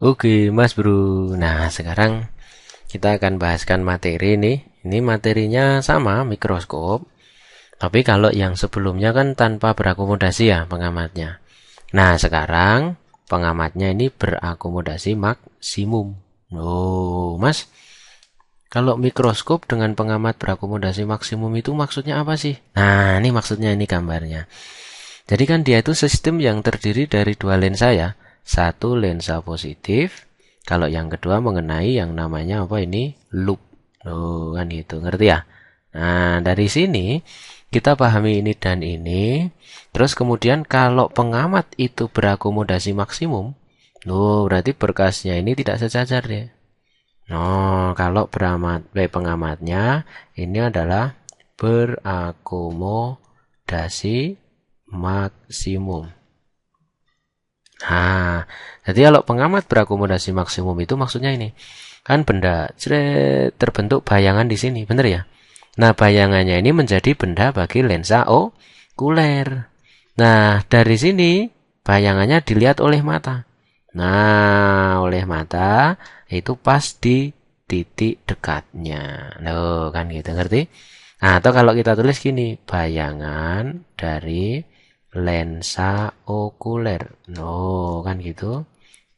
Oke, Mas Bro. Nah, sekarang kita akan bahaskan materi nih. Ini materinya sama, mikroskop. Tapi kalau yang sebelumnya kan tanpa berakomodasi ya pengamatnya. Nah, sekarang pengamatnya ini berakomodasi maksimum. Oh, Mas, kalau mikroskop dengan pengamat berakomodasi maksimum itu maksudnya apa sih? Nah, ini maksudnya ini gambarnya. Jadi kan dia itu sistem yang terdiri dari dua lensa ya. Satu lensa positif, kalau yang kedua mengenai yang namanya apa ini? Loop. Oh, kan gitu. Ngerti ya? Nah, dari sini kita pahami ini dan ini. Terus kemudian kalau pengamat itu berakomodasi maksimum, oh, berarti berkasnya ini tidak sejajar ya. Oh, kalau pengamatnya ini adalah berakomodasi maksimum. Nah, jadi kalau pengamat berakomodasi maksimum itu maksudnya ini. Kan benda terbentuk bayangan di sini, bener ya? Nah, bayangannya ini menjadi benda bagi lensa okuler. Nah, dari sini bayangannya dilihat oleh mata. Nah, oleh mata itu pas di titik dekatnya. Loh, kan gitu, ngerti? Nah, atau kalau kita tulis gini, bayangan dari lensa okuler. Oh, kan gitu.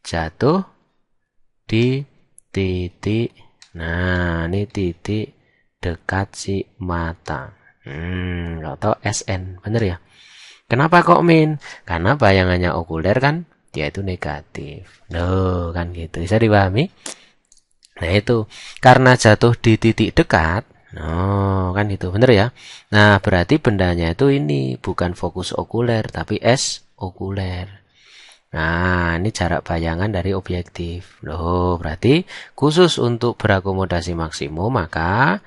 Jatuh di titik. Nah, ini titik dekat si mata. Atau SN, bener ya? Kenapa kok min? Karena bayangannya okuler kan dia itu negatif. Loh, kan gitu. Bisa dipahami? Nah, itu karena jatuh di titik dekat. Oh, kan itu bener ya. Nah, berarti bendanya itu ini bukan fokus okuler tapi S okuler. Nah, ini jarak bayangan dari objektif. Loh, berarti khusus untuk berakomodasi maksimum, maka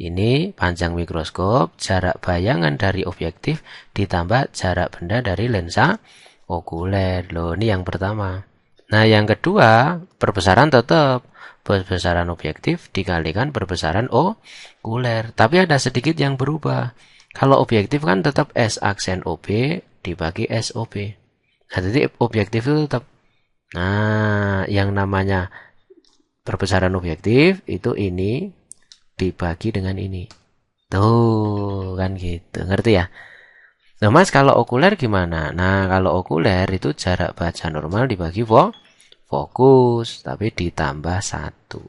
ini panjang mikroskop, jarak bayangan dari objektif ditambah jarak benda dari lensa okuler. Loh, ini yang pertama. Nah, yang kedua, perbesaran tetap. Perbesaran objektif dikalikan perbesaran okuler. Tapi ada sedikit yang berubah. Kalau objektif kan tetap S aksen OB dibagi SOB. Nah, jadi objektif itu tetap. Nah, yang namanya perbesaran objektif itu ini dibagi dengan ini. Tuh, kan gitu. Ngerti ya? Nah, Mas, kalau okuler gimana? Nah, kalau okuler itu jarak baca normal dibagi fokus, tapi ditambah satu.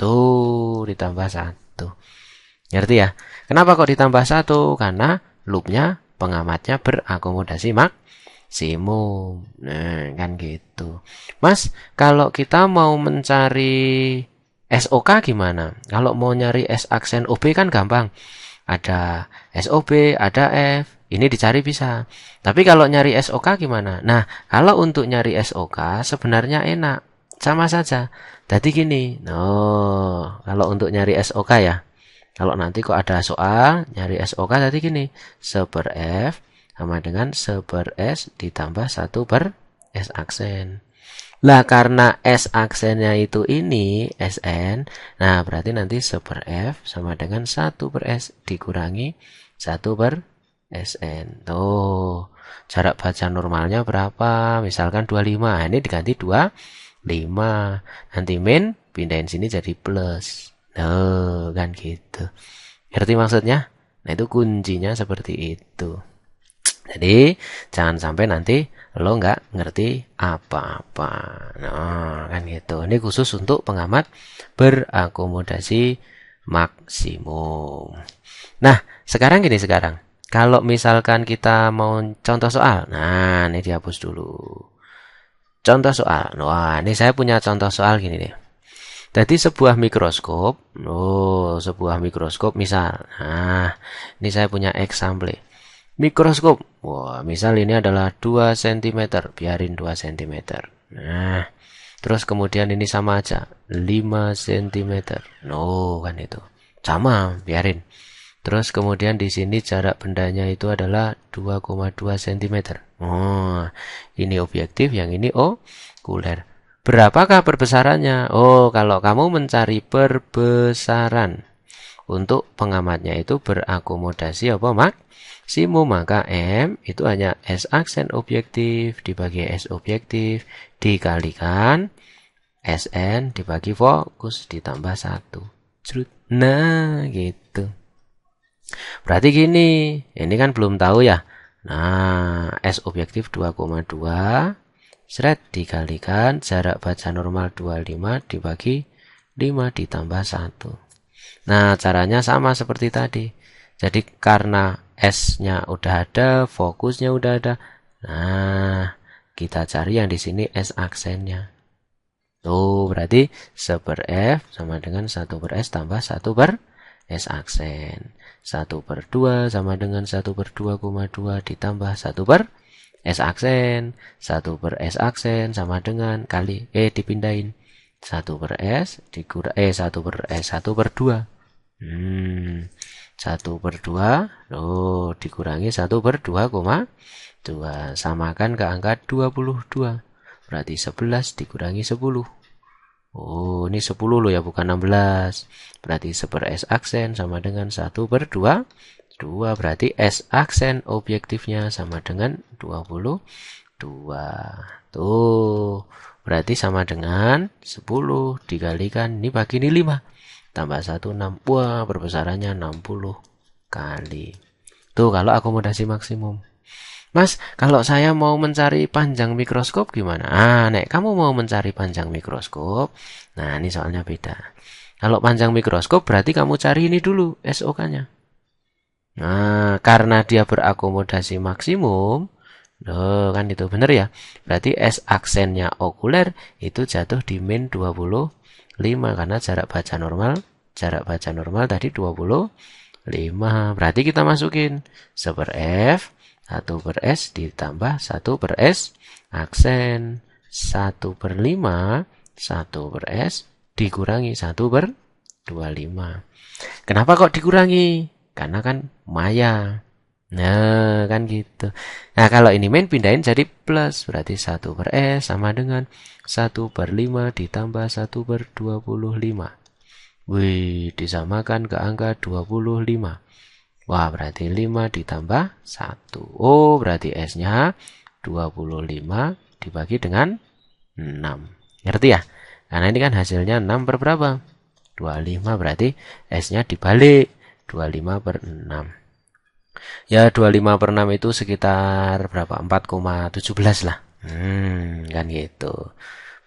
Tuh, ditambah satu. Ngerti ya? Kenapa kok ditambah satu? Karena loopnya pengamatnya berakomodasi maksimum. Nah, kan gitu. Mas, kalau kita mau mencari SOK gimana? Kalau mau nyari S aksen OB kan gampang. Ada SOB, ada F. Ini dicari bisa. Tapi kalau nyari SOK gimana? Nah, kalau untuk nyari SOK sebenarnya enak. Sama saja. Jadi gini. Oh, kalau untuk nyari SOK ya. Kalau nanti kok ada soal nyari SOK tadi gini. 1 per F sama dengan 1 per S ditambah 1 per S aksen. Lah karena S aksennya itu ini SN, nah berarti nanti 1 per F sama dengan 1 per S dikurangi 1 per SN. Tuh, jarak baca normalnya berapa? Misalkan 25, ini diganti 25. Nanti min, pindahin sini jadi plus. Tuh, kan gitu. Ngerti maksudnya? Nah itu kuncinya seperti itu. Jadi jangan sampai nanti lo nggak ngerti apa-apa. Nah, kan gitu. Ini khusus untuk pengamat berakomodasi maksimum. Nah, sekarang gini sekarang. Kalau misalkan kita mau contoh soal. Nah, ini dihapus dulu. Contoh soal. Wah, ini saya punya contoh soal gini nih. Jadi sebuah mikroskop. Oh, sebuah mikroskop misal. Nah, ini saya punya example. Mikroskop. Wah, misal ini adalah 2 cm. Biarin 2 cm. Nah, terus kemudian ini sama aja. 5 cm. No, kan itu. Sama, biarin. Terus kemudian di sini jarak bendanya itu adalah 2,2 cm. Oh, ini objektif, yang ini okuler. Berapakah perbesarannya? Oh, kalau kamu mencari perbesaran untuk pengamatnya itu berakomodasi apa maksimum, maka M itu hanya S aksen objektif dibagi S objektif dikalikan SN dibagi fokus ditambah 1. Nah, gitu. Berarti gini, ini kan belum tahu ya. Nah, S objektif 2,2 dikalikan jarak baca normal 25 dibagi 5 ditambah 1. Nah, caranya sama seperti tadi. Jadi karena S-nya udah ada, fokusnya udah ada. Nah, kita cari yang di sini S aksennya. Tuh, berarti 1 per F sama dengan 1 per S tambah 1 per S aksen. 1/2 sama dengan 1/2,2 ditambah 1 per S aksen. 1 per S aksen sama dengan kali, dipindahin. 1 per S dikurang, 1 per S, 1/2. 1/2, dikurangi 1/2,2. Samakan ke angka 22. Berarti 11 dikurangi 10. Oh, ini 10 loh ya, bukan 16. Berarti 1 per S aksen sama dengan 1/2. Berarti S aksen objektifnya sama dengan 22. Tuh, berarti sama dengan 10 dikalikan, ini bagi ini 5. Tambah 1, 6. Wah, perbesarannya 60 kali. Tuh, kalau akomodasi maksimum. Mas, kalau saya mau mencari panjang mikroskop gimana? Nek kamu mau mencari panjang mikroskop, nah ini soalnya beda. Kalau panjang mikroskop berarti kamu cari ini dulu, SOK-nya. Nah, karena dia berakomodasi maksimum, kan itu bener ya. Berarti S aksennya okuler itu jatuh di min 25 karena jarak baca normal tadi 25. Berarti kita masukin 1 per F 1 per S ditambah 1 per S aksen. 1/5 1 per S dikurangi 1 per 25. Kenapa kok dikurangi? Karena kan maya. Nah, kan gitu. Nah, kalau ini min pindahin jadi plus. Berarti 1 per S sama dengan 1/5 ditambah 1/25. Wih, disamakan ke angka 25. Wah, berarti 5 ditambah 1. Oh, berarti S-nya 25 dibagi dengan 6. Ngerti ya? Karena ini kan hasilnya 6 per berapa? 25, berarti S-nya dibalik. 25 per 6. Ya, 25 per 6 itu sekitar berapa? 4,17 lah. Kan gitu.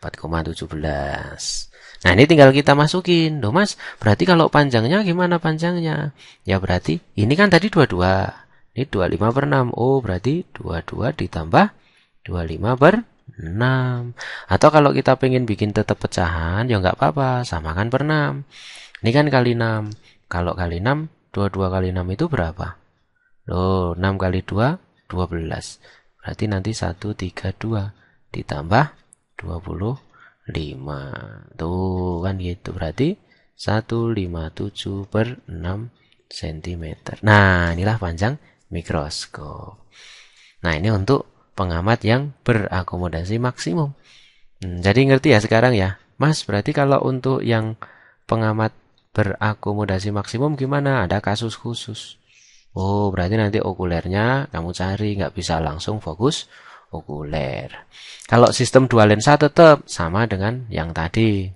4,17. Nah, ini tinggal kita masukin. Loh mas, berarti kalau panjangnya gimana panjangnya? Ya berarti, ini kan tadi 22. Ini 25 per 6. Oh, berarti 22 ditambah 25 per 6. Atau kalau kita pengen bikin tetap pecahan, ya nggak apa-apa. Samakan per 6. Ini kan kali 6. Kalau kali 6, 22 kali 6 itu berapa? Loh, 6 kali 2, 12. Berarti nanti 132 ditambah 25. Tuh kan gitu. Berarti 157 per 6 cm. Nah, inilah panjang mikroskop. Nah, ini untuk pengamat yang berakomodasi maksimum. Jadi ngerti ya sekarang ya. Mas, berarti kalau untuk yang pengamat berakomodasi maksimum gimana? Ada kasus khusus. Oh, berarti nanti okulernya kamu cari, nggak bisa langsung fokus okuler. Kalau sistem dua lensa tetap sama dengan yang tadi.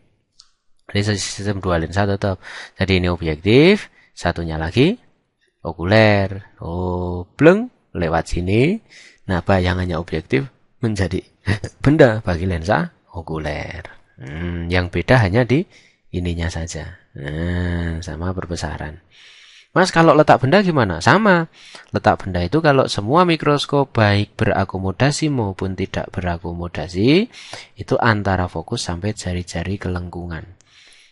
Jadi sistem dua lensa tetap. Jadi ini objektif, satunya lagi okuler. Oh, bleng lewat sini. Nah, bayangannya objektif menjadi benda bagi lensa okuler. Yang beda hanya di ininya saja. Sama perbesaran. Mas, kalau letak benda gimana? Sama. Letak benda itu kalau semua mikroskop baik berakomodasi maupun tidak berakomodasi, itu antara fokus sampai jari-jari kelengkungan.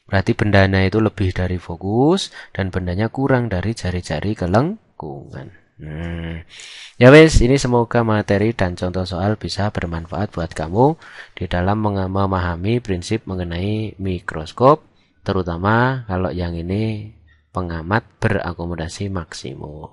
Berarti bendanya itu lebih dari fokus dan bendanya kurang dari jari-jari kelengkungan. Ya wes, ini semoga materi dan contoh soal bisa bermanfaat buat kamu di dalam memahami prinsip mengenai mikroskop, terutama kalau yang ini pengamat berakomodasi maksimum.